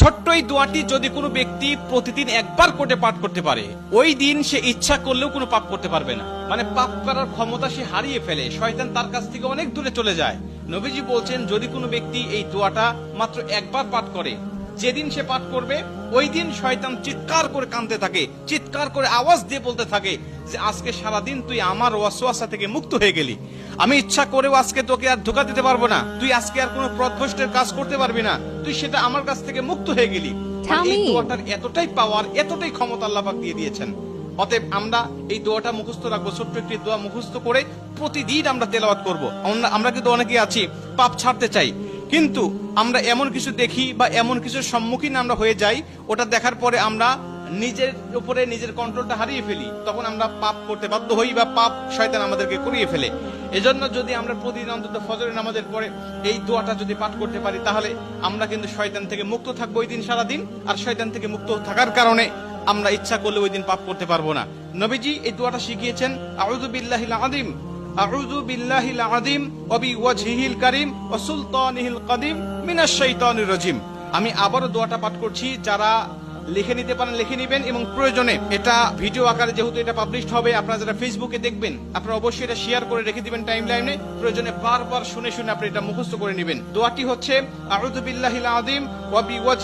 ছোট্ট এই দোয়াটি যদি কোনো ব্যক্তি প্রতিদিন একবার করে পাঠ করতে পারে, ওই দিন সে ইচ্ছা করলেও কোনো পাপ করতে পারবে না। মানে পাপ করার ক্ষমতা সে হারিয়ে ফেলে, শয়তান তার কাছ থেকে অনেক দূরে চলে যায়। নবীজি বলছেন, যদি কোনো ব্যক্তি এই দোয়াটা মাত্র একবার পাঠ করে, যেদিন সে পাঠ করবে ওই দিন শয়তান চিৎকার করে কাঁদতে থাকে, চিৎকার করে আওয়াজ দিয়ে বলতে থাকে যে আজকে সারাদিন তুই আমার ওয়াসওয়াসা থেকে মুক্ত হয়ে গেলি, আমি ইচ্ছা করেও আজকে তোকে আর ধোঁকা দিতে পারবো না, তুই আজকে আর কোনো পথভ্রষ্টের কাজ করতে পারবি না, তুই সেটা আমার কাছ থেকে মুক্ত হয়ে গেলি। এই দোয়াটার এতটাই পাওয়ার, এতটাই ক্ষমতা আল্লাহ পাক দিয়ে দিয়েছেন। অতএব আমরা এই দোয়াটা মুখস্থ রাখবো, ছোট্ট একটি দোয়া মুখস্থ করে প্রতিদিন আমরা তেলাওয়াত করব। আমরা কিন্তু অনেকেই আছি পাপ ছাড়তে চাই, কিন্তু আমরা এমন কিছু দেখি বা এমন কিছুর সম্মুখীন আমরা হয়ে যাই, ওটা দেখার পরে আমরা নিজের উপরে নিজের কন্ট্রোলটা হারিয়ে ফেলি, তখন আমরা পাপ করতে বাধ্য হই বা পাপ শয়তান আমাদেরকে করিয়ে ফেলে। এজন্য যদি আমরা প্রতিদিন অন্তত ফজরের নামাজের পরে এই দোয়াটা যদি পাঠ করতে পারি, তাহলে আমরা কিন্তু শয়তান থেকে মুক্ত থাকবো ওই দিন সারাদিন। আর শয়তান থেকে মুক্ত থাকার কারণে আমরা ইচ্ছা করলে ওই দিন পাপ করতে পারবো না। নবীজি এই দোয়াটা শিখিয়েছেন, আউযু বিল্লাহিল আযীম, আউযু বিল্লাহিল আযীম ওয়া বিওয়াজহিল কারীম ওয়া সুলতানিহিল কাদিম মিনাশ শাইতানির রাজীম। আমি আবারও দোয়াটা পাঠ করছি, যারা লিখে নিতে পারেন লিখে নিবেন, এবং প্রয়োজনে এটা ভিডিও আকারে যেহেতু এটা পাবলিশড হবে, আপনারা যারা ফেসবুকে দেখবেন আপনারা অবশ্যই এটা শেয়ার করে রেখে দিবেন টাইম লাইনে, প্রয়োজনে বারবার শুনে শুনে আপনি এটা মুখস্থ করে নেবেন। দোয়াটি হচ্ছে, আউযু বিল্লাহিল আযীম ওয়া বিওয়াজ